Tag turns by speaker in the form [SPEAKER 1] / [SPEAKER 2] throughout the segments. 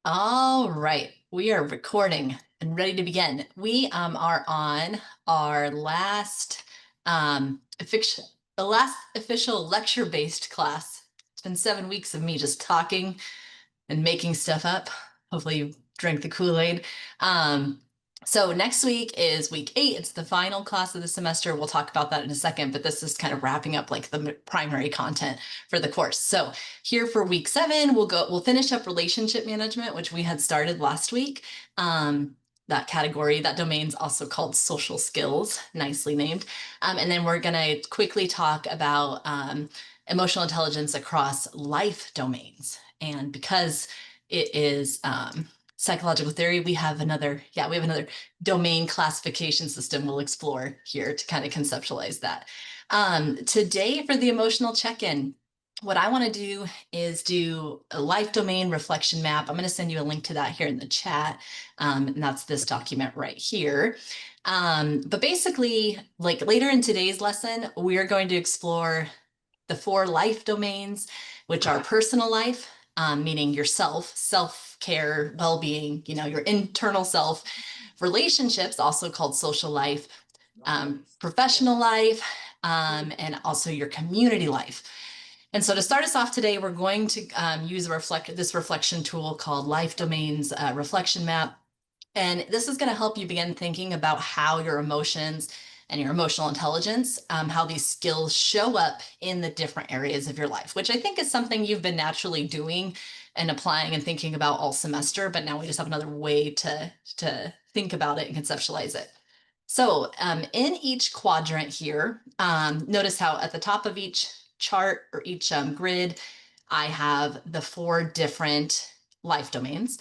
[SPEAKER 1] All right, we are recording and ready to begin. We are on our official, the last official lecture-based class. It's been 7 weeks of me just talking and making stuff up. Hopefully you drank the Kool-Aid. Um, so next week is week 8. It's the final class of the semester. We'll talk about that in a second, but this is kind of wrapping up like the primary content for the course. So here for week 7, we'll finish up relationship management, which we had started last week. That category, that domain's also called social skills, nicely named. And then we're gonna quickly talk about emotional intelligence across life domains. And because it is psychological theory, we have another domain classification system we'll explore here to kind of conceptualize that. Today for the emotional check-in, what I want to do is do a life domain reflection map. I'm going to send you a link to that here in the chat. And that's this document right here. But basically, like later in today's lesson, we are going to explore the 4 life domains, which are personal life, meaning yourself, self-care, well-being, your internal self, relationships, also called social life, professional life, and also your community life. And so to start us off today, we're going to use this reflection tool called Life Domains Reflection Map. And this is going to help you begin thinking about how your emotions and your emotional intelligence, how these skills show up in the different areas of your life, which I think is something you've been naturally doing and applying and thinking about all semester, but now we just have another way to think about it and conceptualize it. So in each quadrant here, notice how at the top of each chart or each grid, I have the 4 different life domains,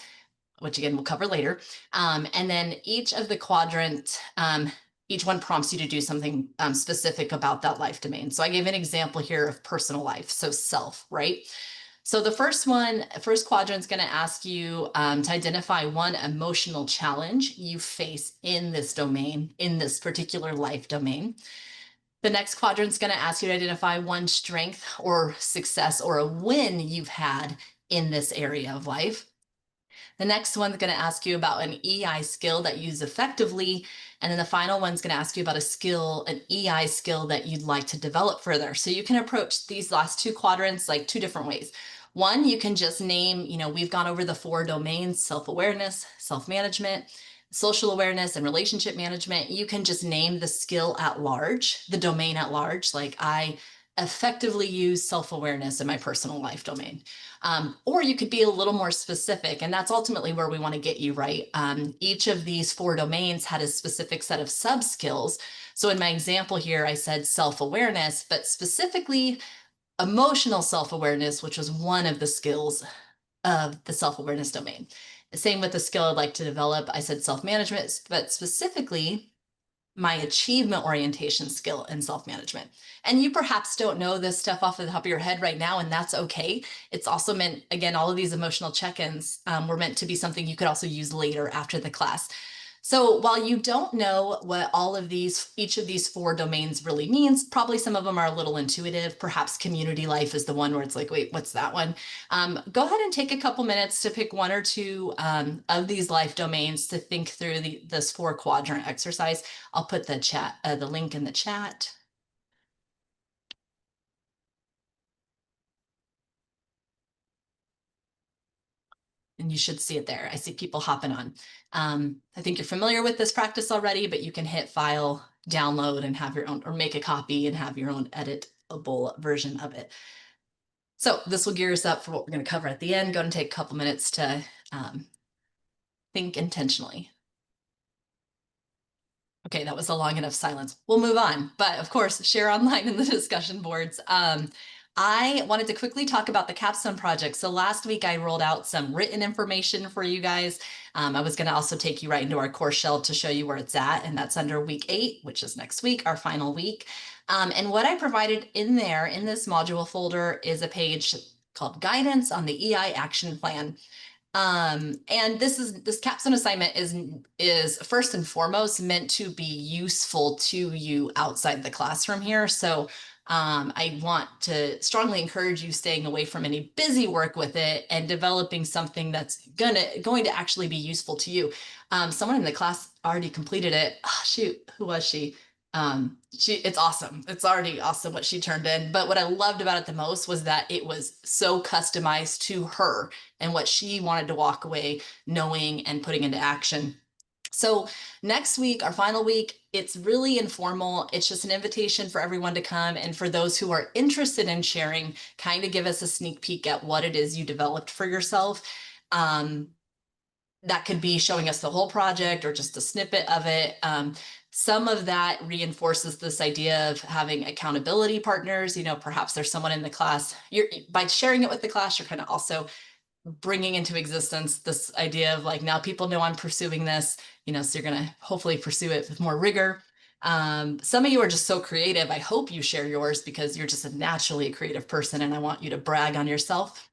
[SPEAKER 1] which again, we'll cover later. And then each of the quadrants, each one prompts you to do something specific about that life domain. So I gave an example here of personal life, so self, right? So the first quadrant is going to ask you to identify one emotional challenge you face in this domain, in this particular life domain. The next quadrant is going to ask you to identify one strength or success or a win you've had in this area of life. The next one's going to ask you about an EI skill that you use effectively. And then the final one's going to ask you about an EI skill that you'd like to develop further. So you can approach these last 2 quadrants like 2 different ways. One, you can just name, we've gone over the 4 domains: self-awareness, self-management, social awareness, and relationship management. You can just name the skill at large, the domain at large, like I effectively use self-awareness in my personal life domain. Or you could be a little more specific, and that's ultimately where we want to get you, right? Each of these 4 domains had a specific set of sub-skills. So in my example here, I said self-awareness, but specifically emotional self-awareness, which was one of the skills of the self-awareness domain. Same with the skill I'd like to develop. I said self-management, but specifically my achievement orientation skill and self-management. And you perhaps don't know this stuff off the top of your head right now, and that's okay. It's also meant, again, all of these emotional check-ins were meant to be something you could also use later after the class. So while you don't know what each of these 4 domains really means, probably some of them are a little intuitive. Perhaps community life is the one where it's like, wait, what's that one? Go ahead and take a couple minutes to pick 1 or 2 of these life domains to think through this 4 quadrant exercise. I'll put the link in the chat. And you should see it there. I see people hopping on. I think you're familiar with this practice already, but you can hit file, download, and have your own, or make a copy and have your own editable version of it. So this will gear us up for what we're going to cover at the end. Go and take a couple minutes to think intentionally. Okay, that was a long enough silence. We'll move on, but of course, share online in the discussion boards. I wanted to quickly talk about the capstone project. So last week I rolled out some written information for you guys. I was going to also take you right into our course shell to show you where it's at, and that's under week 8, which is next week, our final week. And what I provided in there in this module folder is a page called Guidance on the EI Action Plan. And this capstone assignment is first and foremost meant to be useful to you outside the classroom here. So I want to strongly encourage you staying away from any busy work with it and developing something that's going to actually be useful to you. Someone in the class already completed it. Oh, shoot, who was she? It's awesome. It's already awesome what she turned in. But what I loved about it the most was that it was so customized to her and what she wanted to walk away knowing and putting into action. So next week, our final week, it's really informal. It's just an invitation for everyone to come. And for those who are interested in sharing, kind of give us a sneak peek at what it is you developed for yourself. That could be showing us the whole project or just a snippet of it. Some of that reinforces this idea of having accountability partners. Perhaps there's someone in the class. By sharing it with the class, you're kind of also bringing into existence this idea of like, now people know I'm pursuing this, so you're going to hopefully pursue it with more rigor. Some of you are just so creative. I hope you share yours because you're just a naturally creative person and I want you to brag on yourself.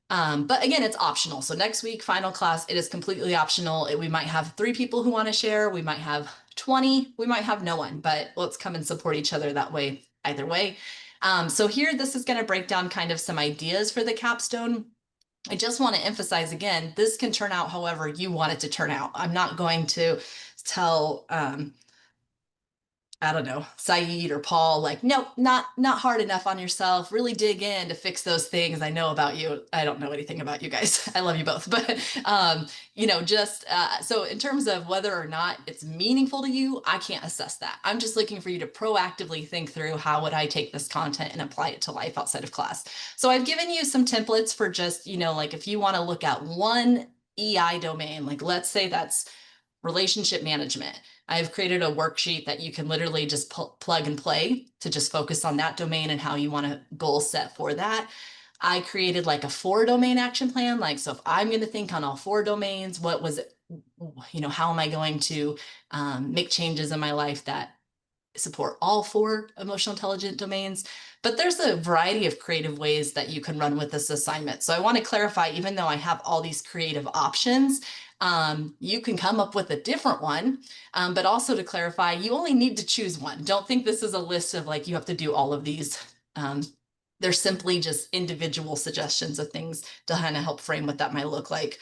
[SPEAKER 1] But again, it's optional. So next week, final class, it is completely optional. We might have 3 people who want to share. We might have 20. We might have no one, but let's come and support each other that way, either way. So here, this is going to break down kind of some ideas for the capstone. I just want to emphasize again, this can turn out however you want it to turn out. I'm not going to tell, I don't know, Saeed or Paul, like, nope, not hard enough on yourself. Really dig in to fix those things. I know about you. I don't know anything about you guys. I love you both, but so in terms of whether or not it's meaningful to you, I can't assess that. I'm just looking for you to proactively think through how would I take this content and apply it to life outside of class. So I've given you some templates for just, like if you want to look at one EI domain, like let's say that's relationship management. I've created a worksheet that you can literally just plug and play to just focus on that domain and how you want to goal set for that. I created like a 4 domain action plan. Like, so if I'm going to think on all 4 domains, what was it, how am I going to make changes in my life that support all 4 emotional intelligent domains? But there's a variety of creative ways that you can run with this assignment. So I want to clarify, even though I have all these creative options, you can come up with a different one, but also to clarify, you only need to choose one. Don't think this is a list of like, you have to do all of these. They're simply just individual suggestions of things to kind of help frame what that might look like.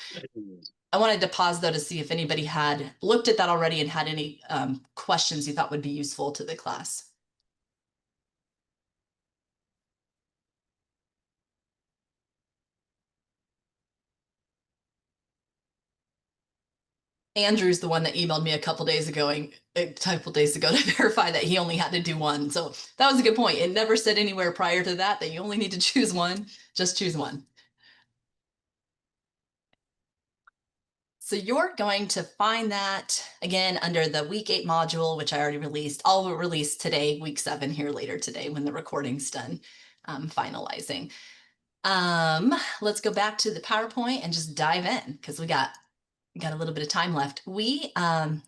[SPEAKER 1] I wanted to pause though to see if anybody had looked at that already and had any questions you thought would be useful to the class. Andrew's the one that emailed me a couple days ago to verify that he only had to do one. So that was a good point. It never said anywhere prior to that you only need to choose one, just choose one. So you're going to find that again under the week 8 module, which I already released. I'll release today, week 7 here later today when the recording's done finalizing. Let's go back to the PowerPoint and just dive in because we got a little bit of time left. We have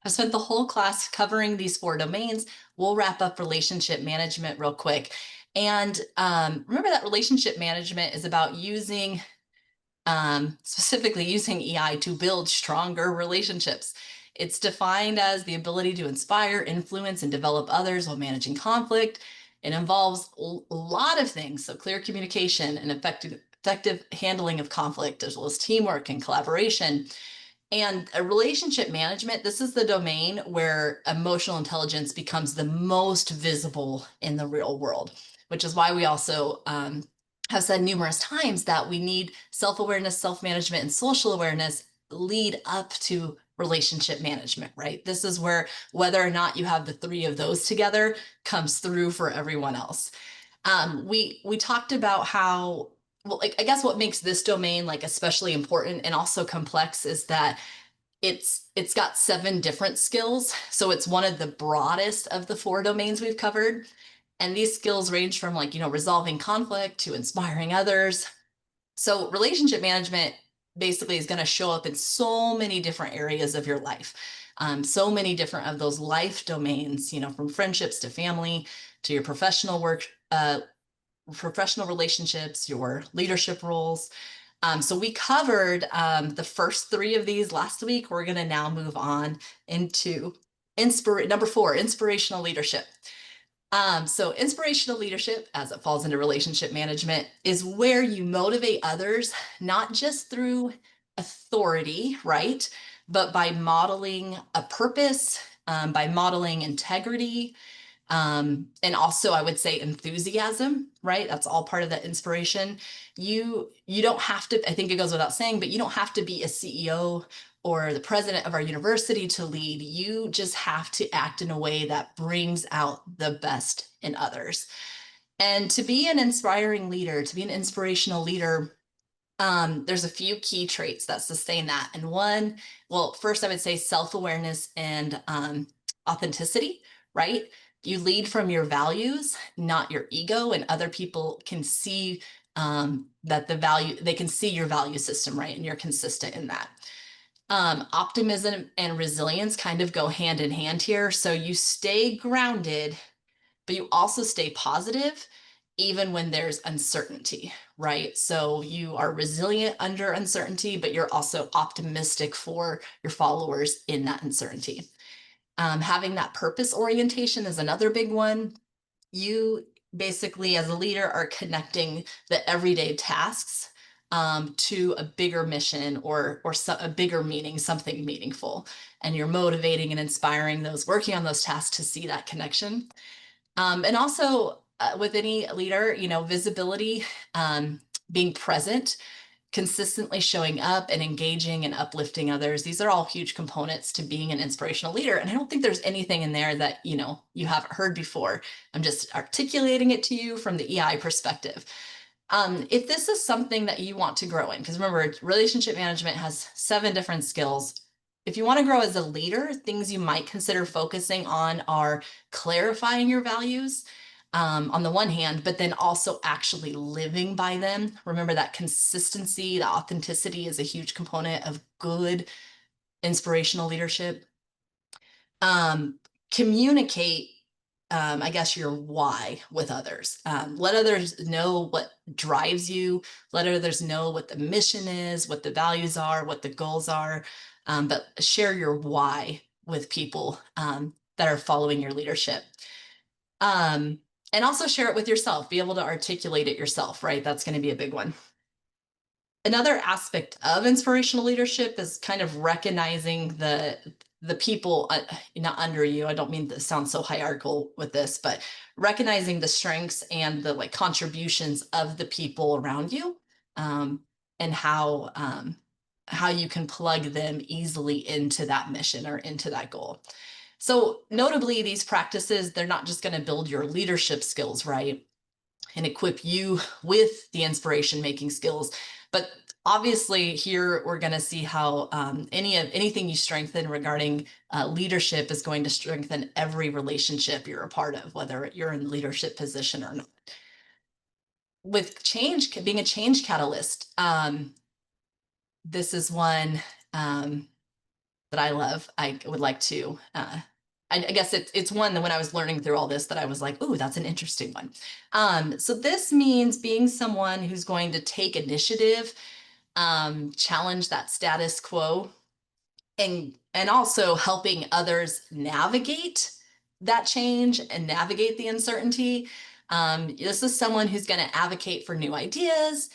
[SPEAKER 1] spent the whole class covering these 4 domains. We'll wrap up relationship management real quick. And remember that relationship management is about using, specifically using EI to build stronger relationships. It's defined as the ability to inspire, influence, and develop others while managing conflict. It involves a lot of things, so clear communication and effective handling of conflict, as well as teamwork and collaboration. And a relationship management, this is the domain where emotional intelligence becomes the most visible in the real world, which is why we also have said numerous times that we need self-awareness, self-management, and social awareness lead up to relationship management, right? This is where whether or not you have the 3 of those together comes through for everyone else. We talked about how, well, like, I guess what makes this domain like especially important and also complex is that it's got 7 different skills. So it's one of the broadest of the 4 domains we've covered. And these skills range from like, resolving conflict to inspiring others. So relationship management basically is going to show up in so many different areas of your life. So many different of those life domains, from friendships to family to your professional work, professional relationships, your leadership roles. So we covered the first 3 of these last week. We're going to now move on into number 4, inspirational leadership. So inspirational leadership, as it falls into relationship management, is where you motivate others, not just through authority, right? But by modeling a purpose, by modeling integrity, and also I would say enthusiasm, right? That's all part of that inspiration. You don't have to, I think it goes without saying, but you don't have to be a CEO or the president of our university to lead. You just have to act in a way that brings out the best in others. And to be an inspiring leader, to be an inspirational leader, there's a few key traits that sustain that. And one, well, first I would say self-awareness and authenticity, right? You lead from your values, not your ego, and other people can see that they can see your value system, right? And you're consistent in that. Optimism and resilience kind of go hand in hand here. So you stay grounded, but you also stay positive even when there's uncertainty, right? So you are resilient under uncertainty, but you're also optimistic for your followers in that uncertainty. Having that purpose orientation is another big one. You basically, as a leader, are connecting the everyday tasks to a bigger mission or a bigger meaning, something meaningful. And you're motivating and inspiring those working on those tasks to see that connection. And also with any leader, visibility, being present, consistently showing up and engaging and uplifting others. These are all huge components to being an inspirational leader. And I don't think there's anything in there that, you haven't heard before. I'm just articulating it to you from the EI perspective. If this is something that you want to grow in, because remember, relationship management has 7 different skills. If you want to grow as a leader, things you might consider focusing on are clarifying your values on the one hand, but then also actually living by them. Remember that consistency, the authenticity is a huge component of good inspirational leadership. Communicate, I guess, your why with others. Let others know what drives you. Let others know what the mission is, what the values are, what the goals are. But share your why with people that are following your leadership. And also share it with yourself. Be able to articulate it yourself, right? That's going to be a big one. Another aspect of inspirational leadership is kind of recognizing the people not under you. I don't mean to sound so hierarchical with this, but recognizing the strengths and the contributions of the people around you, and how you can plug them easily into that mission or into that goal. So notably, these practices, they're not just going to build your leadership skills, right? And equip you with the inspiration making skills. But obviously here we're going to see how anything you strengthen regarding leadership is going to strengthen every relationship you're a part of, whether you're in leadership position or not. With change, being a change catalyst, this is one that I love. I would like to I guess it's one that when I was learning through all this that I was like, ooh, that's an interesting one. So this means being someone who's going to take initiative, challenge that status quo, and also helping others navigate that change and navigate the uncertainty. This is someone who's going to advocate for new ideas,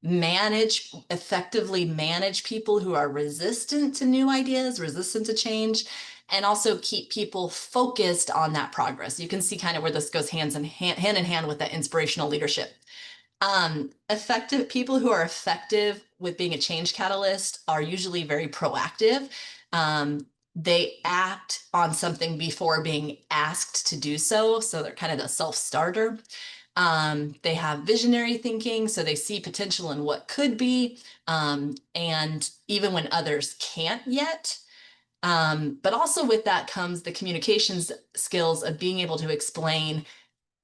[SPEAKER 1] effectively manage people who are resistant to new ideas, resistant to change, and also keep people focused on that progress. You can see kind of where this goes hand in hand with that inspirational leadership. Effective people who are effective with being a change catalyst are usually very proactive. They act on something before being asked to do so. So they're kind of the self-starter. They have visionary thinking, so they see potential in what could be, and even when others can't yet. But also with that comes the communications skills of being able to explain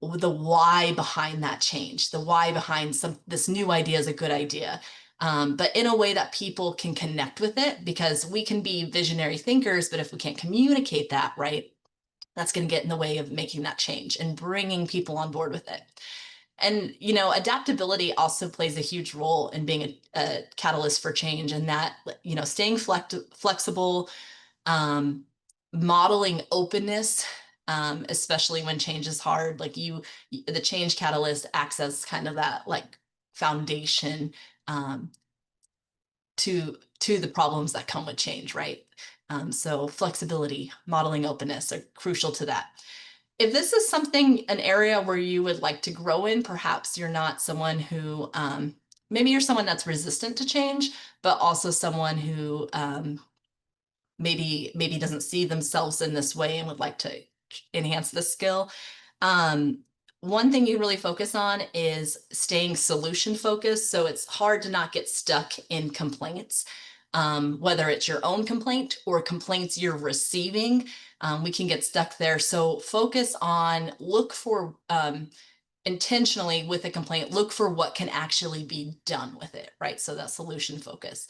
[SPEAKER 1] the why behind that change, the why behind this new idea is a good idea, but in a way that people can connect with it, because we can be visionary thinkers, but if we can't communicate that right, that's going to get in the way of making that change and bringing people on board with it. And adaptability also plays a huge role in being a catalyst for change, and that staying flexible, modeling openness, especially when change is hard. Like the change catalyst acts as kind of that like foundation um, to the problems that come with change, right? So flexibility, modeling openness are crucial to that. If this is something, an area where you would like to grow in, perhaps you're not someone who, maybe you're someone that's resistant to change, but also someone who maybe doesn't see themselves in this way and would like to enhance this skill. Um, One thing you really focus on is staying solution focused. So it's hard to not get stuck in complaints, whether it's your own complaint or complaints you're receiving. We can get stuck there. So focus on, look for intentionally with a complaint, look for what can actually be done with it, right? So that solution focus.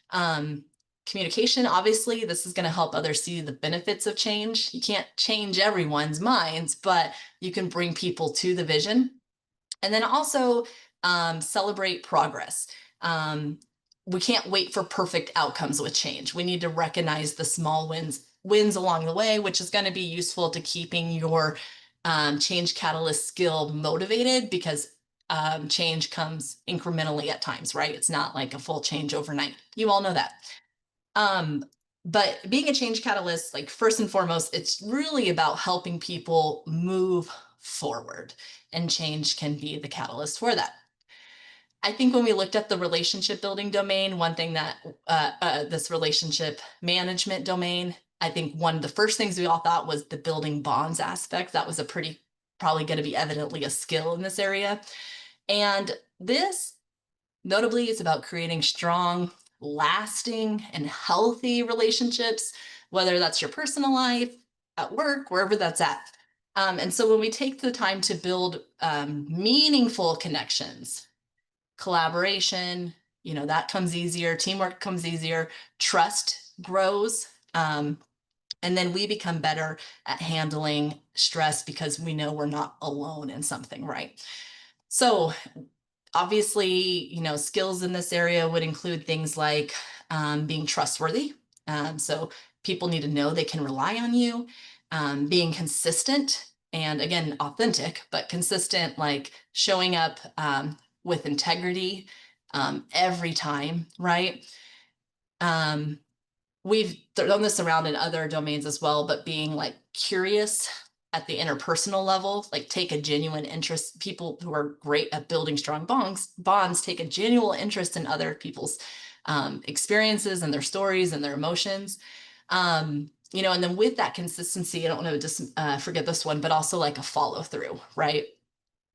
[SPEAKER 1] Um, Communication, obviously, this is going to help others see the benefits of change. You can't change everyone's minds, but you can bring people to the vision. And then also celebrate progress. We can't wait for perfect outcomes with change. We need to recognize the small wins along the way, which is going to be useful to keeping your change catalyst skill motivated, because change comes incrementally at times, right? It's not like a full change overnight. You all know that. Um, but being a change catalyst, like first and foremost, it's really about helping people move forward, and change can be the catalyst for that. I think when we looked at the relationship building domain, one thing that this relationship management domain, I think one of the first things we all thought was the building bonds aspect. That was a pretty, probably going to be evidently a skill in this area. And this notably is about creating strong, lasting, and healthy relationships, whether that's your personal life, at work, wherever that's at. And so when we take the time to build meaningful connections, collaboration, that comes easier, teamwork comes easier, trust grows. And then we become better at handling stress because we know we're not alone in something, right? So obviously, skills in this area would include things like being trustworthy. So people need to know they can rely on you, being consistent, and again, authentic, but consistent, like showing up with integrity every time, right? Um, we've thrown this around in other domains as well, but being like curious at the interpersonal level, like take a genuine interest. People who are great at building strong bonds take a genuine interest in other people's experiences and their stories and their emotions. And then with that consistency, I don't know, just forget this one, but also like a follow through, right?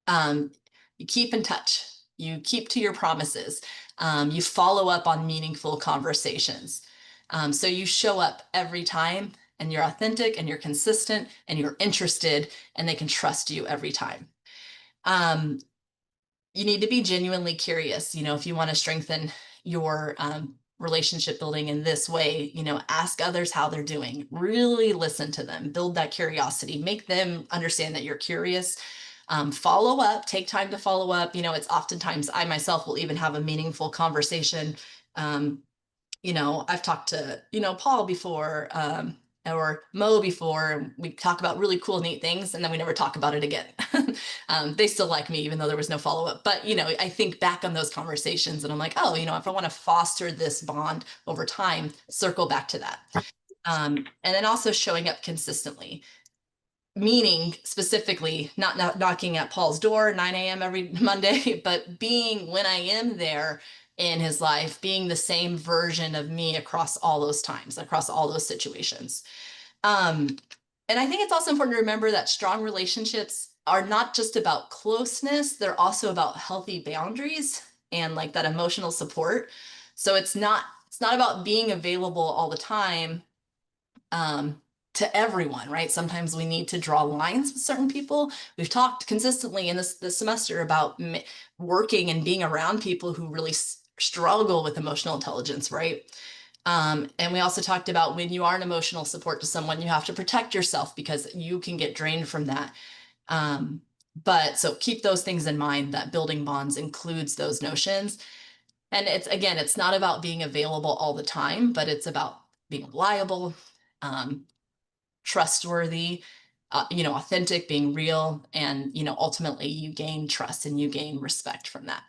[SPEAKER 1] Um, you keep in touch, you keep to your promises, you follow up on meaningful conversations. So you show up every time, and you're authentic and you're consistent and you're interested, and they can trust you every time. Um, you need to be genuinely curious. If you want to strengthen your relationship building in this way, ask others how they're doing, really listen to them, build that curiosity, make them understand that you're curious. Follow up, take time to follow up. It's oftentimes I myself will even have a meaningful conversation. I've talked to, Paul before, or Mo before, and we talk about really cool, neat things, and then we never talk about it again. They still like me, even though there was no follow-up. But, I think back on those conversations and I'm like, oh, if I want to foster this bond over time, circle back to that. And then also showing up consistently, meaning specifically not knocking at Paul's door 9 a.m. every Monday, but being when I am there in his life, being the same version of me across all those times, across all those situations. And I think it's also important to remember that strong relationships are not just about closeness, they're also about healthy boundaries and like that emotional support. So it's not about being available all the time to everyone, right? Sometimes we need to draw lines with certain people. We've talked consistently in this semester about working and being around people who really struggle with emotional intelligence, right? And we also talked about when you are an emotional support to someone, you have to protect yourself because you can get drained from that. But so keep those things in mind, that building bonds includes those notions. And it's not about being available all the time, but it's about being reliable, trustworthy, authentic, being real, and, ultimately you gain trust and you gain respect from that.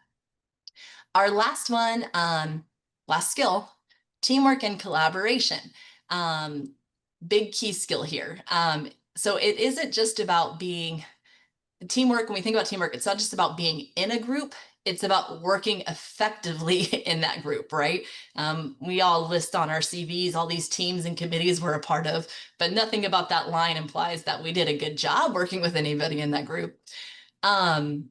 [SPEAKER 1] Our last one, last skill, teamwork and collaboration. Um, Big key skill here. So it isn't just about being teamwork. When we think about teamwork, it's not just about being in a group, it's about working effectively in that group, right? We all list on our CVs all these teams and committees we're a part of, but nothing about that line implies that we did a good job working with anybody in that group. Um,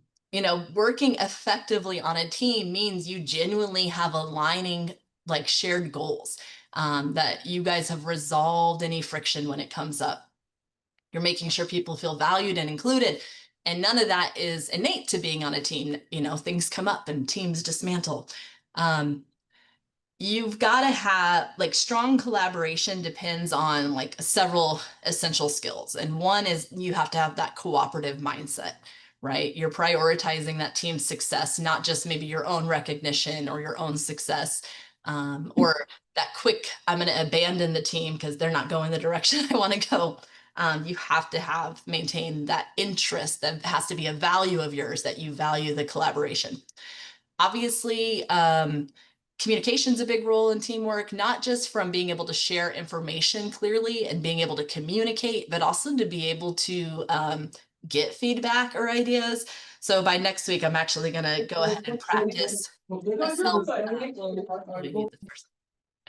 [SPEAKER 1] Working effectively on a team means you genuinely have aligning, like, shared goals, that you guys have resolved any friction when it comes up. You're making sure people feel valued and included. And none of that is innate to being on a team. Things come up and teams dismantle. Um, you've got to have, like, strong collaboration depends on, like, several essential skills. And one is you have to have that cooperative mindset, right? You're prioritizing that team's success, not just maybe your own recognition or your own success, or that quick, I'm going to abandon the team because they're not going the direction I want to go. You have to maintain that interest. That has to be a value of yours, that you value the collaboration. Obviously, communication's a big role in teamwork, not just from being able to share information clearly and being able to communicate, but also to be able to get feedback or ideas. So by next week, I'm actually going to go ahead and practice self.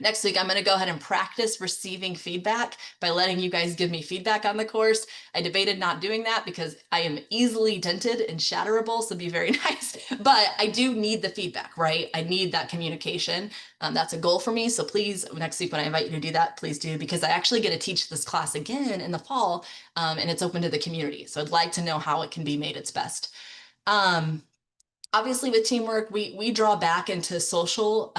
[SPEAKER 1] Next week, I'm going to go ahead and practice receiving feedback by letting you guys give me feedback on the course. I debated not doing that because I am easily dented and shatterable, so be very nice. But I do need the feedback, right? I need that communication. That's a goal for me. So please, next week when I invite you to do that, please do, because I actually get to teach this class again in the fall, and it's open to the community. So I'd like to know how it can be made its best. Obviously, with teamwork, we draw back into social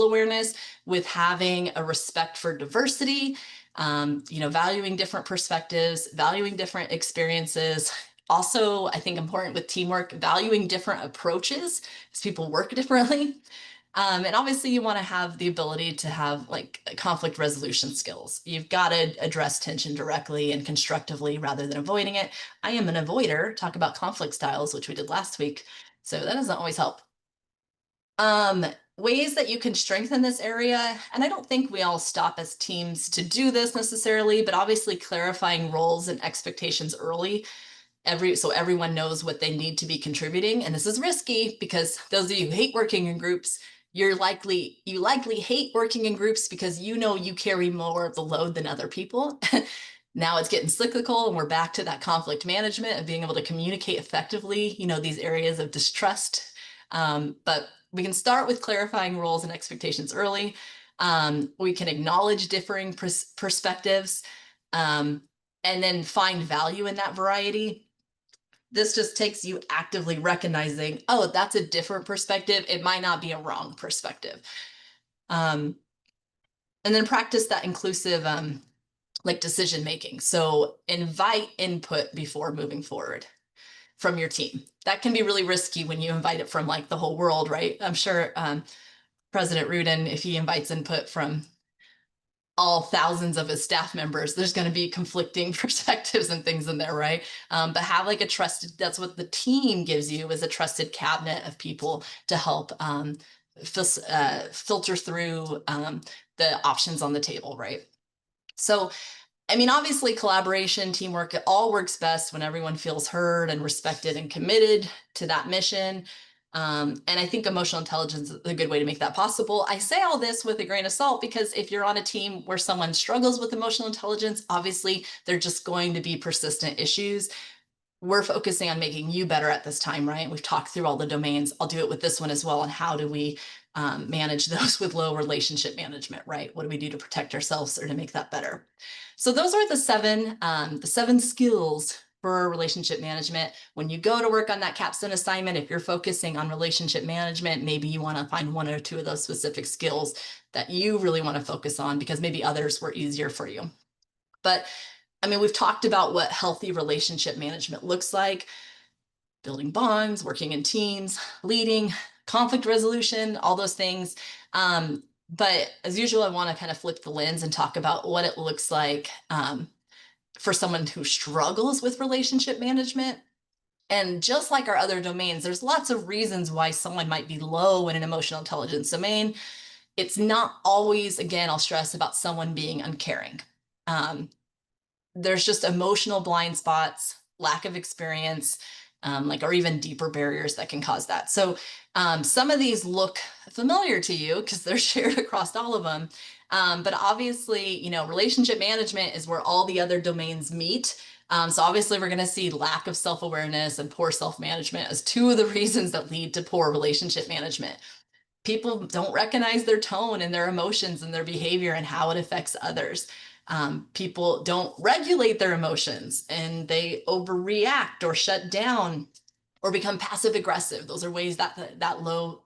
[SPEAKER 1] awareness with having a respect for diversity, valuing different perspectives, valuing different experiences. Also, I think important with teamwork, valuing different approaches as people work differently. And obviously you want to have the ability to have, like, conflict resolution skills. You've got to address tension directly and constructively rather than avoiding it. I am an avoider, talk about conflict styles, which we did last week. So that doesn't always help. Ways that you can strengthen this area, and I don't think we all stop as teams to do this necessarily, but obviously clarifying roles and expectations early, so everyone knows what they need to be contributing. And this is risky because those of you who hate working in groups, you likely hate working in groups because you carry more of the load than other people. Now it's getting cyclical, and we're back to that conflict management of being able to communicate effectively, these areas of distrust. But we can start with clarifying roles and expectations early. We can acknowledge differing perspectives, and then find value in that variety. This just takes you actively recognizing, oh, that's a different perspective. It might not be a wrong perspective. And then practice that inclusive, like, decision making. So invite input before moving forward from your team. That can be really risky when you invite it from, like, the whole world, right? I'm sure President Rudin, if he invites input from all thousands of his staff members, there's going to be conflicting perspectives and things in there, right? But have, like, a trusted, that's what the team gives you, is a trusted cabinet of people to help filter through the options on the table, right? So, I mean, obviously collaboration, teamwork, it all works best when everyone feels heard and respected and committed to that mission. And I think emotional intelligence is a good way to make that possible. I say all this with a grain of salt because if you're on a team where someone struggles with emotional intelligence, obviously they're just going to be persistent issues. We're focusing on making you better at this time, right? We've talked through all the domains. I'll do it with this one as well. And how do we manage those with low relationship management, right? What do we do to protect ourselves or to make that better? So those are the seven skills for relationship management. When you go to work on that capstone assignment, if you're focusing on relationship management, maybe you want to find one or two of those specific skills that you really want to focus on because maybe others were easier for you. But I mean, we've talked about what healthy relationship management looks like: building bonds, working in teams, leading, conflict resolution, all those things. But as usual, I want to kind of flip the lens and talk about what it looks like for someone who struggles with relationship management. And just like our other domains, there's lots of reasons why someone might be low in an emotional intelligence domain. It's not always, again, I'll stress, about someone being uncaring. There's just emotional blind spots, lack of experience, or even deeper barriers that can cause that. So some of these look familiar to you because they're shared across all of them. But obviously, relationship management is where all the other domains meet. So obviously we're going to see lack of self-awareness and poor self-management as two of the reasons that lead to poor relationship management. People don't recognize their tone and their emotions and their behavior and how it affects others. People don't regulate their emotions and they overreact or shut down or become passive aggressive. Those are ways that low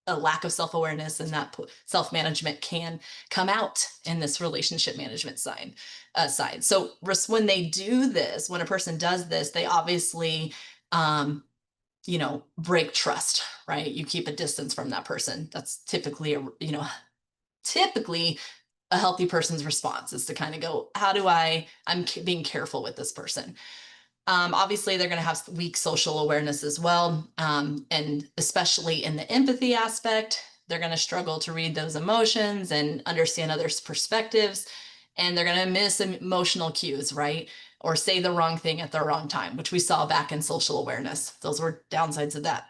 [SPEAKER 1] a lack of self-awareness and that self-management can come out in this relationship management side. So when they do this, when a person does this, they obviously break trust, right? You keep a distance from that person. That's typically a healthy person's response is to kind of go, I'm being careful with this person. Obviously, they're going to have weak social awareness as well. And especially in the empathy aspect, they're going to struggle to read those emotions and understand others' perspectives. And they're going to miss emotional cues, right? Or say the wrong thing at the wrong time, which we saw back in social awareness. Those were downsides of that.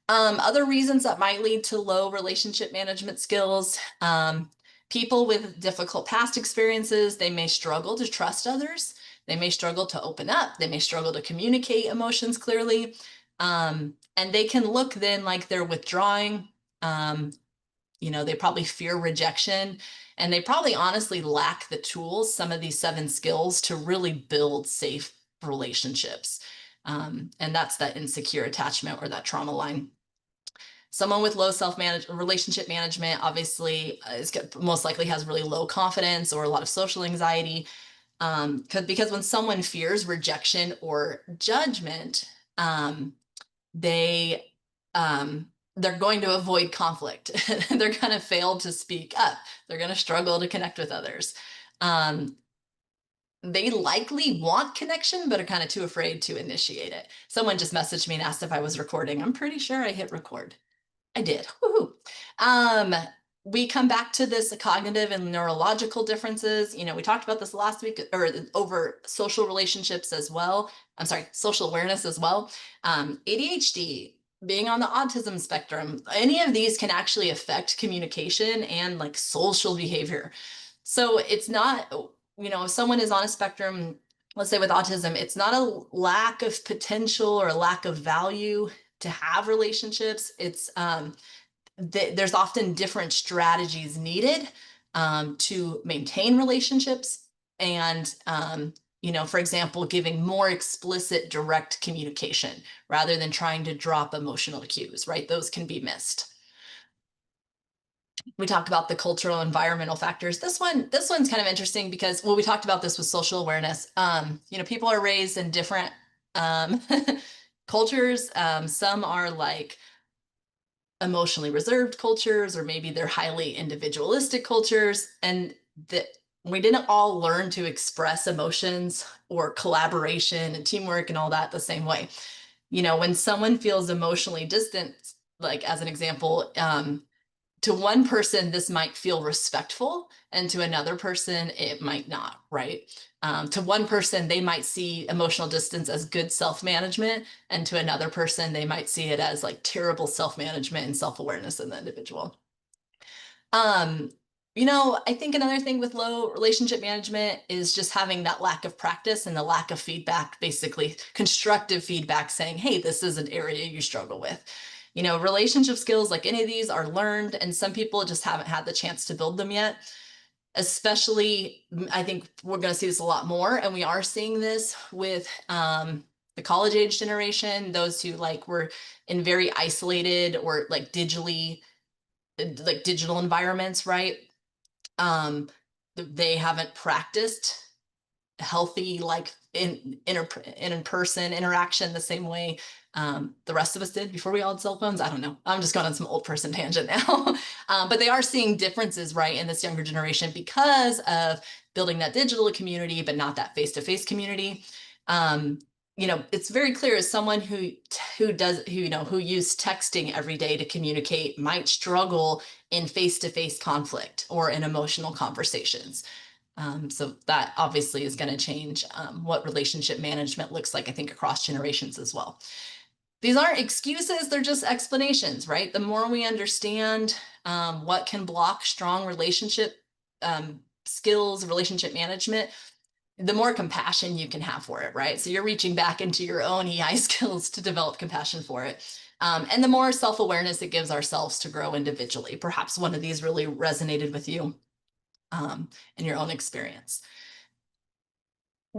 [SPEAKER 1] Other reasons that might lead to low relationship management skills. People with difficult past experiences, they may struggle to trust others. They may struggle to open up. They may struggle to communicate emotions clearly. And they can look then like they're withdrawing. They probably fear rejection, and they probably honestly lack the tools, some of these 7 skills, to really build safe relationships. And that's that insecure attachment or that trauma line. Someone with low relationship management obviously most likely has really low confidence or a lot of social anxiety. Because when someone fears rejection or judgment, they they're going to avoid conflict. They're going to fail to speak up. They're going to struggle to connect with others. They likely want connection, but are kind of too afraid to initiate it. Someone just messaged me and asked if I was recording. I'm pretty sure I hit record. I did. Woohoo. We come back to this cognitive and neurological differences. We talked about this last week, or over social relationships as well. I'm sorry, social awareness as well. ADHD, being on the autism spectrum, any of these can actually affect communication and like social behavior. So it's not, if someone is on a spectrum, let's say with autism, it's not a lack of potential or a lack of value to have relationships. It's there's often different strategies needed to maintain relationships, and for example, giving more explicit direct communication rather than trying to drop emotional cues, right? Those can be missed. We talked about the cultural environmental factors. This one's kind of interesting because, well, we talked about this with social awareness. People are raised in different cultures. Some are like emotionally reserved cultures, or maybe they're highly individualistic cultures, and that we didn't all learn to express emotions or collaboration and teamwork and all that the same way. When someone feels emotionally distant, like as an example, to one person, this might feel respectful, and to another person, it might not, right? To one person, they might see emotional distance as good self-management, and to another person, they might see it as like terrible self-management and self-awareness in the individual. I think another thing with low relationship management is just having that lack of practice and the lack of feedback, basically constructive feedback saying, hey, this is an area you struggle with. Relationship skills, like any of these, are learned, and some people just haven't had the chance to build them yet. Especially, I think we're going to see this a lot more, and we are seeing this with the college age generation, those who were in very isolated or digital environments, right? They haven't practiced healthy in-person interaction the same way the rest of us did before we all had cell phones. I don't know. I'm just going on some old person tangent now. But they are seeing differences, right, in this younger generation because of building that digital community, but not that face-to-face community. It's very clear as someone who use texting every day to communicate might struggle in face-to-face conflict or in emotional conversations. So that obviously is going to change what relationship management looks like, I think, across generations as well. These aren't excuses, they're just explanations, right? The more we understand what can block strong relationship skills, relationship management, the more compassion you can have for it, right? So you're reaching back into your own EI skills to develop compassion for it. And the more self-awareness it gives ourselves to grow individually. Perhaps one of these really resonated with you in your own experience.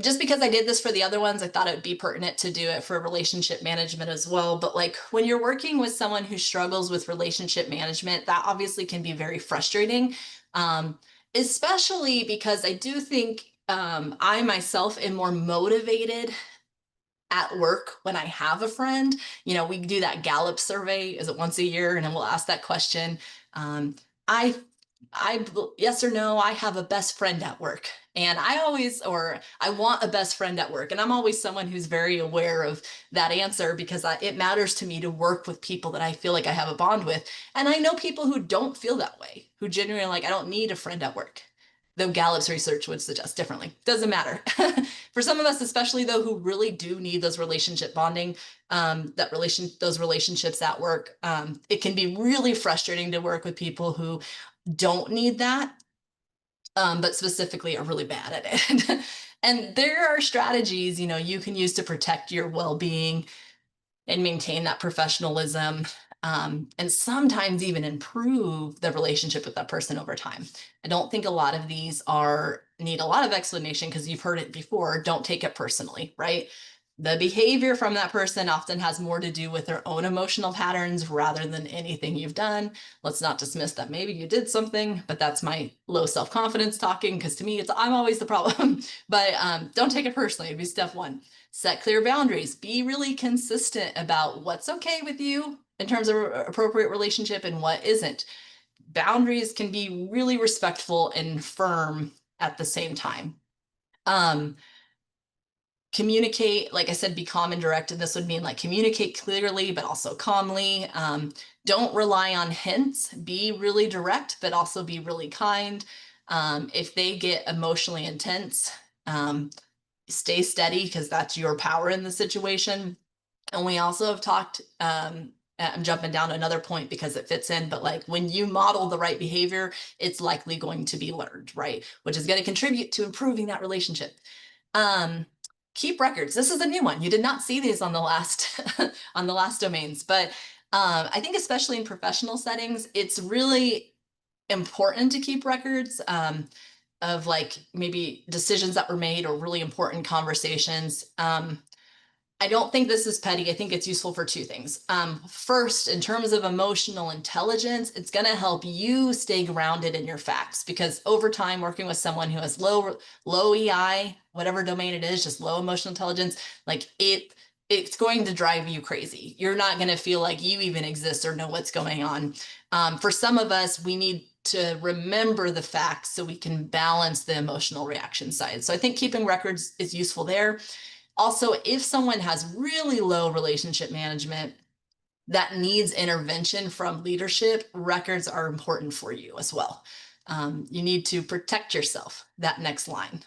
[SPEAKER 1] Just because I did this for the other ones, I thought it would be pertinent to do it for relationship management as well. But like when you're working with someone who struggles with relationship management, that obviously can be very frustrating, especially because I do think I myself am more motivated at work when I have a friend. We do that Gallup survey, is it once a year? And then we'll ask that question. I yes or no, I have a best friend at work. And I want a best friend at work. And I'm always someone who's very aware of that answer because it matters to me to work with people that I feel like I have a bond with. And I know people who don't feel that way, who genuinely like, I don't need a friend at work. Though Gallup's research would suggest differently. Doesn't matter. For some of us, especially though, who really do need those relationship bonding, those relationships at work, it can be really frustrating to work with people who don't need that, but specifically are really bad at it. And there are strategies, you can use to protect your well-being and maintain that professionalism, and sometimes even improve the relationship with that person over time. I don't think a lot of these need a lot of explanation because you've heard it before. Don't take it personally, right? The behavior from that person often has more to do with their own emotional patterns rather than anything you've done. Let's not dismiss that maybe you did something, but that's my low self-confidence talking, because to me, I'm always the problem. But don't take it personally. It'd be step one. Set clear boundaries. Be really consistent about what's okay with you in terms of appropriate relationship and what isn't. Boundaries can be really respectful and firm at the same time. Communicate, like I said, be calm and direct. And this would mean like communicate clearly, but also calmly. Don't rely on hints. Be really direct, but also be really kind. If they get emotionally intense, stay steady because that's your power in the situation. And we also have talked, I'm jumping down to another point because it fits in, but like when you model the right behavior, it's likely going to be learned, right? Which is going to contribute to improving that relationship. Keep records. This is a new one. You did not see these on the last on the last domains, but I think especially in professional settings, it's really important to keep records of like maybe decisions that were made or really important conversations. I don't think this is petty. I think it's useful for two things. First, in terms of emotional intelligence, it's going to help you stay grounded in your facts, because over time, working with someone who has low EI, whatever domain it is, just low emotional intelligence, like it's going to drive you crazy. You're not going to feel like you even exist or know what's going on. For some of us, we need to remember the facts so we can balance the emotional reaction side. So I think keeping records is useful there. Also, if someone has really low relationship management that needs intervention from leadership, records are important for you as well. You need to protect yourself, that next line.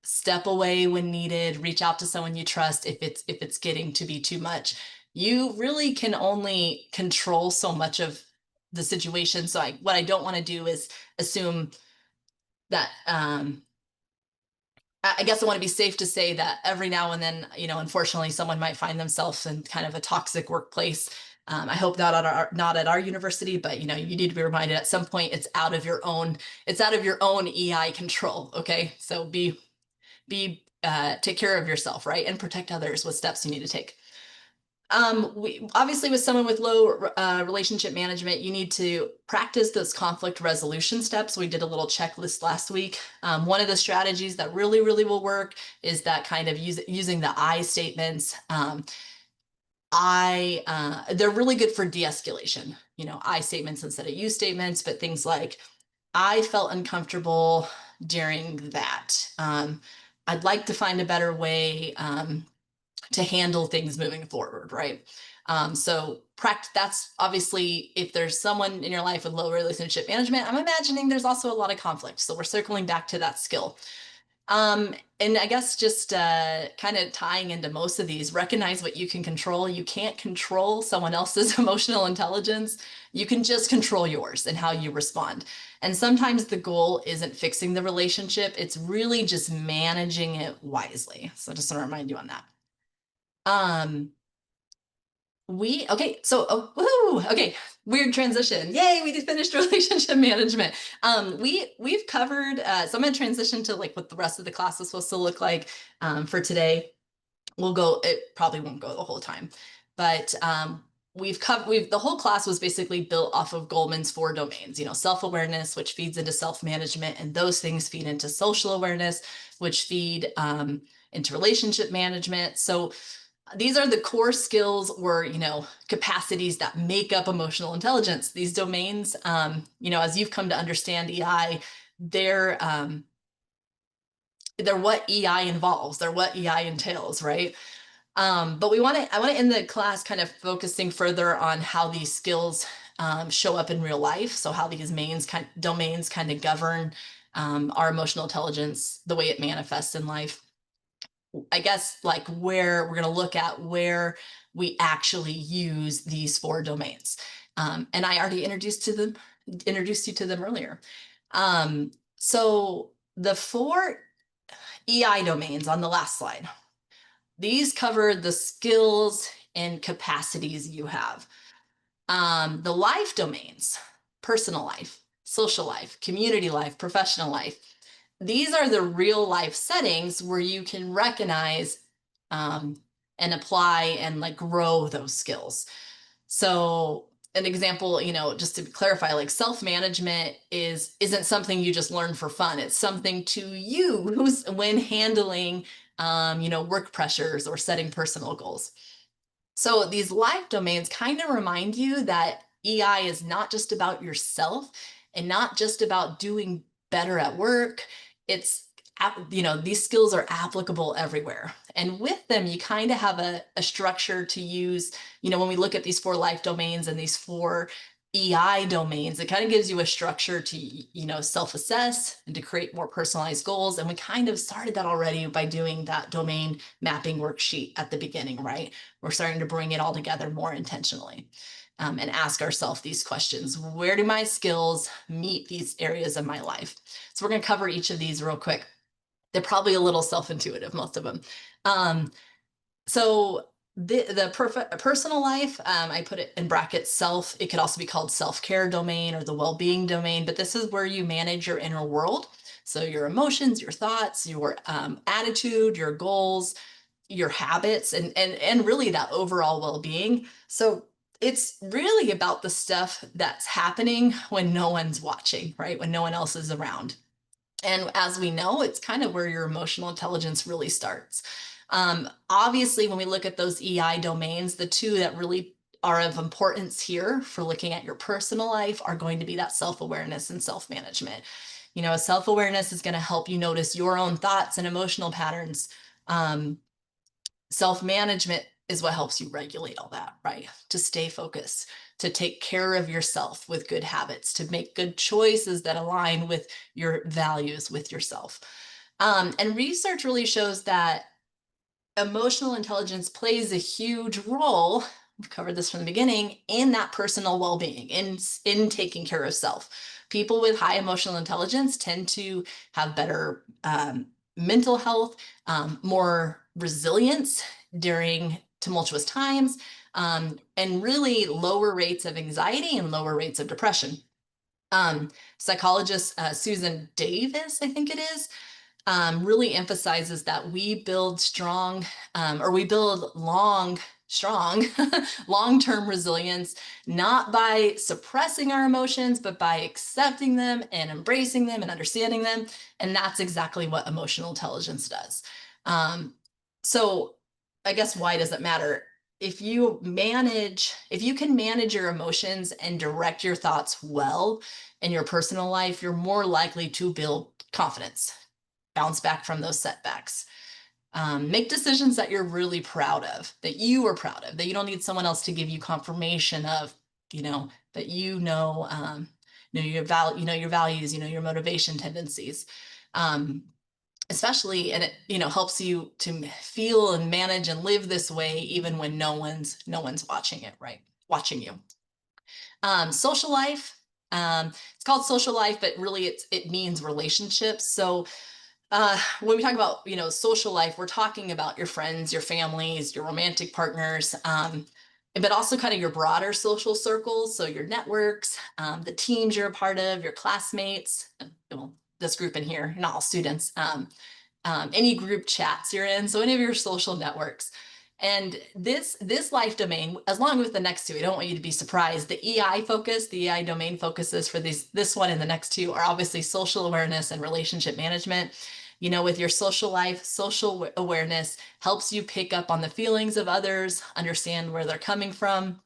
[SPEAKER 1] Step away when needed, reach out to someone you trust if it's getting to be too much. You really can only control so much of the situation. So what I don't want to do is assume that I guess I want to be safe to say that every now and then, unfortunately, someone might find themselves in kind of a toxic workplace. I hope not at our university, but you need to be reminded at some point it's out of your own EI control. Okay, so take care of yourself, right, and protect others with steps you need to take. We obviously, with someone with low relationship management, you need to practice those conflict resolution steps. We did a little checklist last week. One of the strategies that really, really will work is that kind of using the I statements. They're really good for de-escalation. You know, I statements instead of you statements, but things like, I felt uncomfortable during that. I'd like to find a better way to handle things moving forward, right? So that's obviously, if there's someone in your life with low relationship management, I'm imagining there's also a lot of conflict. So we're circling back to that skill. And I guess just kind of tying into most of these, recognize what you can control. You can't control someone else's emotional intelligence. You can just control yours and how you respond. And sometimes the goal isn't fixing the relationship. It's really just managing it wisely. So I just want to remind you on that. Okay, so okay, weird transition. Yay, we just finished relationship management. We've covered, so I'm gonna transition to like what the rest of the class is supposed to look like for today. It probably won't go the whole time, but the whole class was basically built off of Goleman's 4 domains, you know, self-awareness, which feeds into self-management, and those things feed into social awareness, which feed into relationship management. So these are the core skills or, you know, capacities that make up emotional intelligence. These domains, you know, as you've come to understand EI, they're what EI involves. They're what EI entails, right? But I want to end the class kind of focusing further on how these skills show up in real life. So how these domains kind of govern our emotional intelligence, the way it manifests in life. I guess like where we're going to look at where we actually use these 4 domains. And I already introduced you to them earlier. So the 4 EI domains on the last slide, these cover the skills and capacities you have. The life domains, personal life, social life, community life, professional life, these are the real life settings where you can recognize and apply and like grow those skills. So an example, you know, just to clarify, like self-management isn't something you just learn for fun. It's something to use when handling, you know, work pressures or setting personal goals. So these life domains kind of remind you that EI is not just about yourself and not just about doing better at work. It's, you know, these skills are applicable everywhere. And with them, you kind of have a structure to use, you know, when we look at these 4 life domains and these 4 EI domains, it kind of gives you a structure to, you know, self-assess and to create more personalized goals. And we kind of started that already by doing that domain mapping worksheet at the beginning, right? We're starting to bring it all together more intentionally and ask ourselves these questions. Where do my skills meet these areas of my life? So we're going to cover each of these real quick. They're probably a little self-intuitive, most of them. So the personal life, I put it in brackets self. It could also be called self-care domain or the well-being domain, but this is where you manage your inner world. So your emotions, your thoughts, your attitude, your goals, your habits, and really that overall well-being. So it's really about the stuff that's happening when no one's watching, right? When no one else is around. And as we know, it's kind of where your emotional intelligence really starts. Obviously, when we look at those EI domains, the 2 that really are of importance here for looking at your personal life are going to be that self-awareness and self-management. You know, self-awareness is going to help you notice your own thoughts and emotional patterns. Self-management is what helps you regulate all that, right? To stay focused, to take care of yourself with good habits, to make good choices that align with your values, with yourself. And research really shows that emotional intelligence plays a huge role, we've covered this from the beginning, in that personal well-being, in taking care of self. People with high emotional intelligence tend to have better mental health, more resilience during tumultuous times, and really lower rates of anxiety and lower rates of depression. Psychologist Susan Davis, I think it is, really emphasizes that we build strong or we build long strong long-term resilience, not by suppressing our emotions, but by accepting them and embracing them and understanding them. And that's exactly what emotional intelligence does. Um, so I guess why does it matter? If you can manage your emotions and direct your thoughts well in your personal life, you're more likely to build confidence, bounce back from those setbacks. Make decisions that you're really proud of, that you are proud of, that you don't need someone else to give you confirmation of, that your values, your motivation tendencies. Um, Especially, and it helps you to feel and manage and live this way even when no one's watching it, right? Watching you. Social life. It's called social life, but really it means relationships. So when we talk about social life, we're talking about your friends, your families, your romantic partners, but also kind of your broader social circles. So your networks, the teams you're a part of, your classmates, well, this group in here, not all students, any group chats you're in, so any of your social networks. And this life domain, as long with the next two, I don't want you to be surprised. The EI domain focuses for this one and the next two are obviously social awareness and relationship management. With your social life, social awareness helps you pick up on the feelings of others, understand where they're coming from,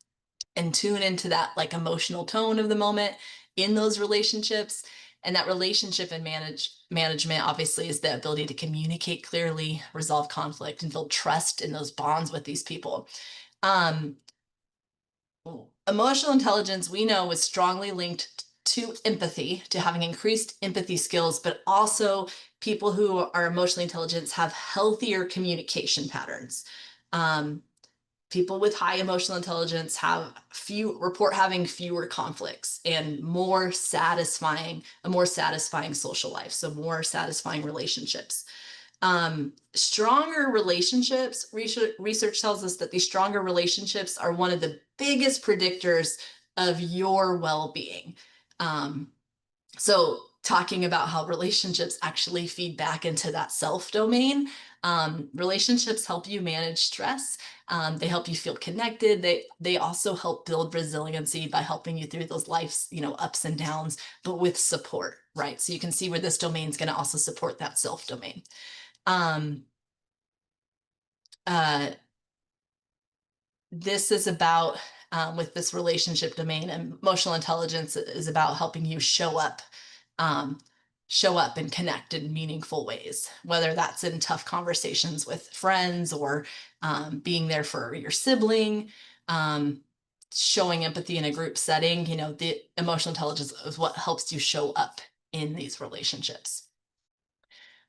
[SPEAKER 1] and tune into that like emotional tone of the moment in those relationships. And that relationship and management obviously is the ability to communicate clearly, resolve conflict, and build trust in those bonds with these people. um, Emotional intelligence, we know, is strongly linked to empathy, to having increased empathy skills, but also people who are emotionally intelligent have healthier communication patterns. um, People with high emotional intelligence report having fewer conflicts and a more satisfying social life, so more satisfying relationships. Stronger relationships, research tells us that these stronger relationships are one of the biggest predictors of your well-being. um, so talking about how relationships actually feed back into that self domain. Relationships help you manage stress. They help you feel connected. They also help build resiliency by helping you through those life's ups and downs, but with support, right? So you can see where this domain is going to also support that self domain. um, uh, this is about with this relationship domain, and emotional intelligence is about helping you um, show up and connect in meaningful ways, whether that's in tough conversations with friends or being there for your sibling, um, showing empathy in a group setting. The emotional intelligence is what helps you show up in these relationships.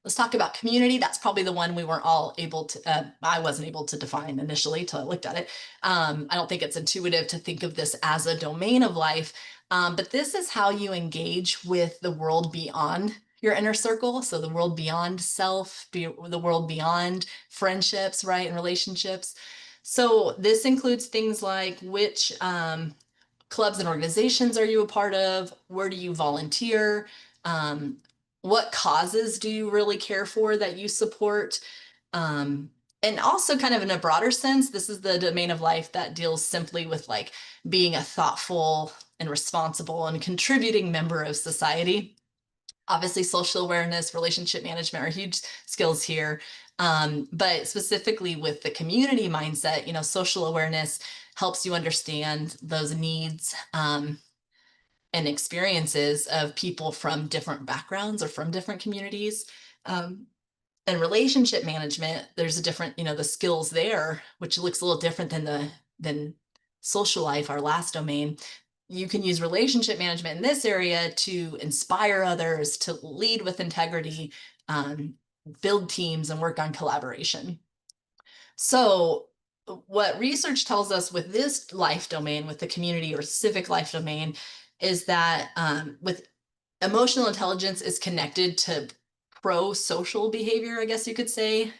[SPEAKER 1] Let's talk about community. That's probably the one we weren't all able to, I wasn't able to define initially till I looked at it. I don't think it's intuitive to think of this as a domain of life, but this is how you engage with the world beyond your inner circle. So the world beyond self, the world beyond friendships, right, and relationships. So this includes things like which clubs and organizations are you a part of? Where do you volunteer? Um, what causes do you really care for that you support? Um, and also, kind of in a broader sense, this is the domain of life that deals simply with like being a thoughtful and responsible and contributing member of society. Obviously, social awareness, relationship management are huge skills here. But specifically with the community mindset, social awareness helps you understand those needs and experiences of people from different backgrounds or from different communities. Um, and relationship management, there's a different, the skills there, which looks a little different than social life, our last domain. You can use relationship management in this area to inspire others, to lead with integrity, um, build teams, and work on collaboration. So what research tells us with this life domain, with the community or civic life domain, is that with emotional intelligence is connected to pro-social behavior, I guess you could say,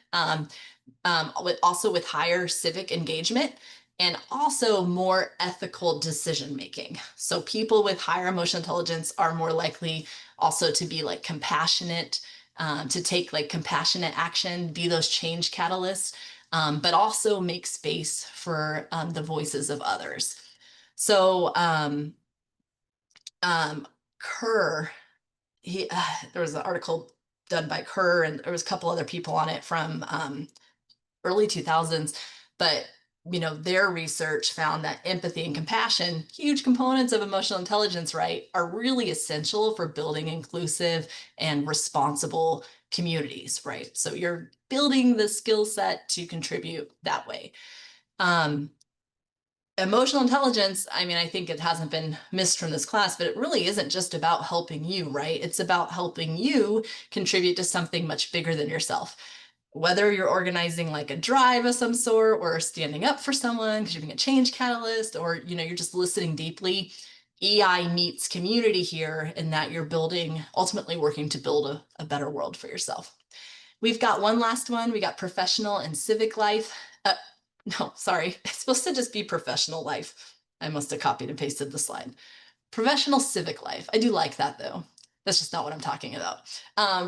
[SPEAKER 1] also with higher civic engagement and also more ethical decision making. So people with higher emotional intelligence are more likely also to be like compassionate, to take like compassionate action, be those change catalysts. but also make space for the voices of others. So Kerr, there was an article done by Kerr, and there was a couple other people on it from early 2000s, but their research found that empathy and compassion, huge components of emotional intelligence, right, are really essential for building inclusive and responsible communities, right? So you're building the skill set to contribute that way. Emotional intelligence, I mean, I think it hasn't been missed from this class, but it really isn't just about helping you, right? It's about helping you contribute to something much bigger than yourself. Whether you're organizing like a drive of some sort, or standing up for someone because you're being a change catalyst, or you're just listening deeply, EI meets community here in that you're building, ultimately working to build a better world for yourself. We've got one last one. We got professional and civic life. No, sorry, it's supposed to just be professional life. I must have copied and pasted the slide. Professional civic life. I do like that though. That's just not what I'm talking about.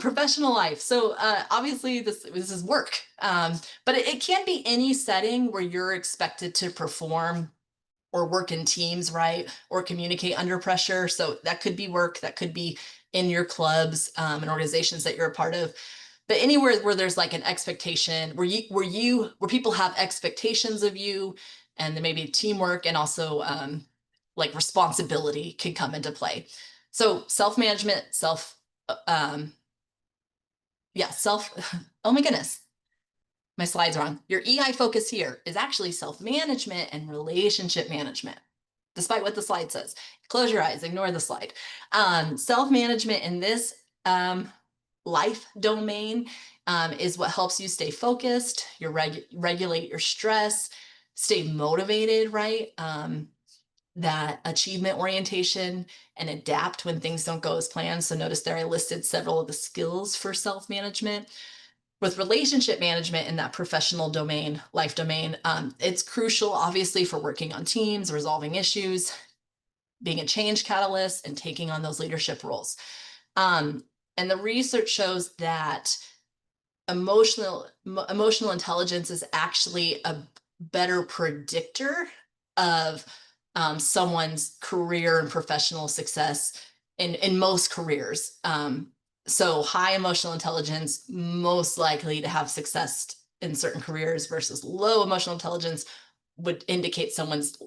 [SPEAKER 1] Professional life. So obviously this is work, but it can be any setting where you're expected to perform or work in teams, right? Or communicate under pressure. So that could be work, that could be in your clubs and organizations that you're a part of. But anywhere where there's like an expectation, where people have expectations of you, and then maybe teamwork and also like responsibility can come into play. So self-management, oh my goodness, my slide's wrong. Your EI focus here is actually self-management and relationship management, despite what the slide says. Close your eyes, ignore the slide. Self-management in this life domain is what helps you stay focused, regulate your stress, stay motivated, right? That achievement orientation, and adapt when things don't go as planned. So notice there I listed several of the skills for self-management. With relationship management in that professional domain, life domain, it's crucial, obviously, for working on teams, resolving issues, being a change catalyst, and taking on those leadership roles. And the research shows that emotional intelligence is actually a better predictor of someone's career and professional success in most careers. So high emotional intelligence, most likely to have success in certain careers, versus low emotional intelligence would indicate someone's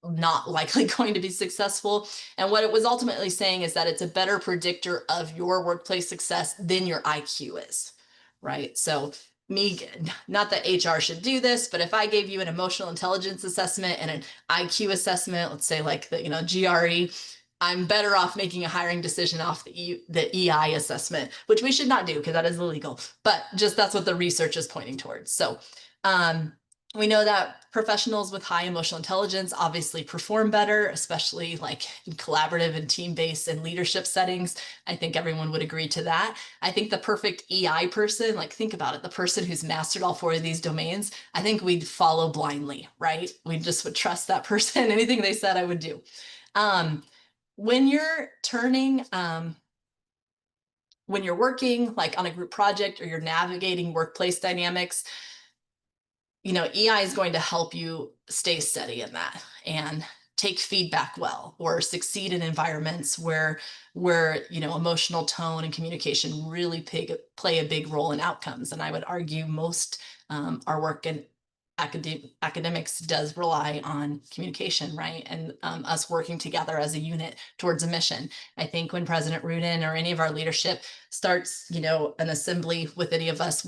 [SPEAKER 1] not likely going to be successful. And what it was ultimately saying is that it's a better predictor of your workplace success than your IQ is, right? So not that HR should do this, but if I gave you an emotional intelligence assessment and an IQ assessment, let's say like the GRE, I'm better off making a hiring decision off the EI assessment, which we should not do because that is illegal, but just that's what the research is pointing towards. So we know that professionals with high emotional intelligence obviously perform better, especially like in collaborative and team-based and leadership settings. I think everyone would agree to that. I think the perfect EI person, like think about it, the person who's mastered all four of these domains, I think we'd follow blindly, right? We just would trust that person. Anything they said, I would do. When you're when you're working like on a group project, or you're navigating workplace dynamics, EI is going to help you stay steady in that and take feedback well, or succeed in environments where emotional tone and communication really play a big role in outcomes. And I would argue most our work in academics does rely on communication, right? And us working together as a unit towards a mission. I think when President Rudin or any of our leadership starts, an assembly with any of us,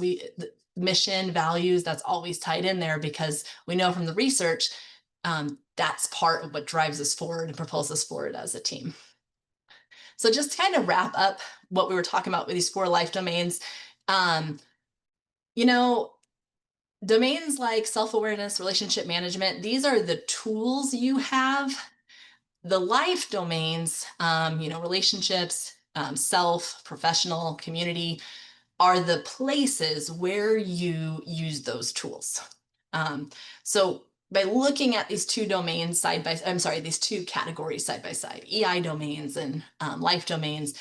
[SPEAKER 1] mission, values, that's always tied in there, because we know from the research that's part of what drives us forward and propels us forward as a team. So just to kind of wrap up what we were talking about with these 4 life domains, domains like self-awareness, relationship management, these are the tools you have. The life domains, relationships, self, professional, community, are the places where you use those tools. So by looking at these 2 domains these 2 categories side by side, EI domains and life domains,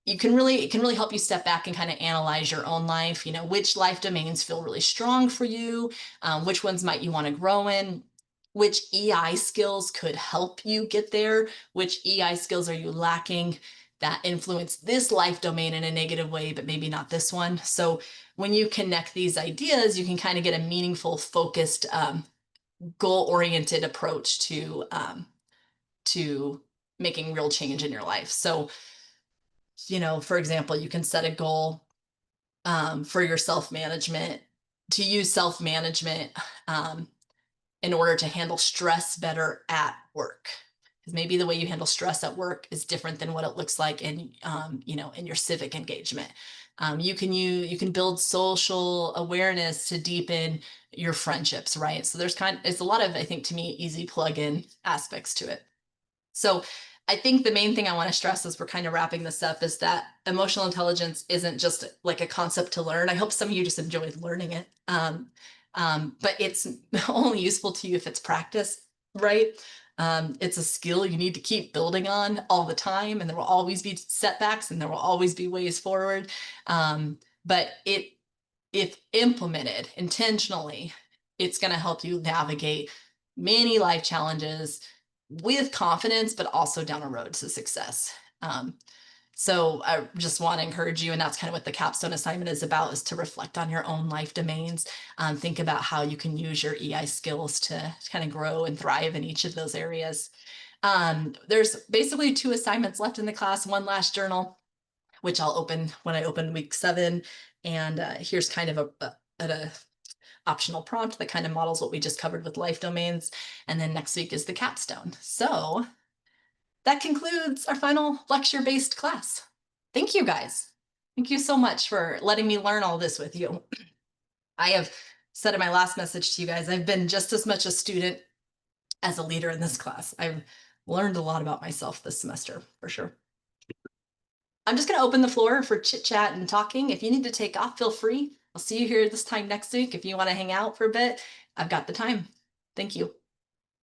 [SPEAKER 1] it can really help you step back and kind of analyze your own life. You know, which life domains feel really strong for you, which ones might you want to grow in, which EI skills could help you get there, which EI skills are you lacking that influence this life domain in a negative way, but maybe not this one. So when you connect these ideas, you can kind of get a meaningful, focused, goal-oriented approach to making real change in your life. So, you know, for example, you can set a goal for your self-management, to use self-management in order to handle stress better at work. Because maybe the way you handle stress at work is different than what it looks like in, you know, in your civic engagement. You can build social awareness to deepen your friendships, right? So it's a lot of, I think, to me, easy plug-in aspects to it. So I think the main thing I want to stress as we're kind of wrapping this up is that emotional intelligence isn't just like a concept to learn. I hope some of you just enjoyed learning it. But it's only useful to you if it's practice, right? It's a skill you need to keep building on all the time, and there will always be setbacks and there will always be ways forward. But if implemented intentionally, it's going to help you navigate many life challenges with confidence, but also down a road to success. So I just want to encourage you, and that's kind of what the capstone assignment is about, is to reflect on your own life domains. Think about how you can use your EI skills to kind of grow and thrive in each of those areas. There's basically 2 assignments left in the class, one last journal, which I'll open when I open week 7. And here's kind of a optional prompt that kind of models what we just covered with life domains. And then next week is the capstone. So that concludes our final lecture-based class. Thank you, guys. Thank you so much for letting me learn all this with you. I have said in my last message to you guys, I've been just as much a student as a leader in this class. I've learned a lot about myself this semester, for sure. I'm just going to open the floor for chit chat and talking. If you need to take off, feel free. I'll see you here this time next week. If you want to hang out for a bit, I've got the time. Thank you.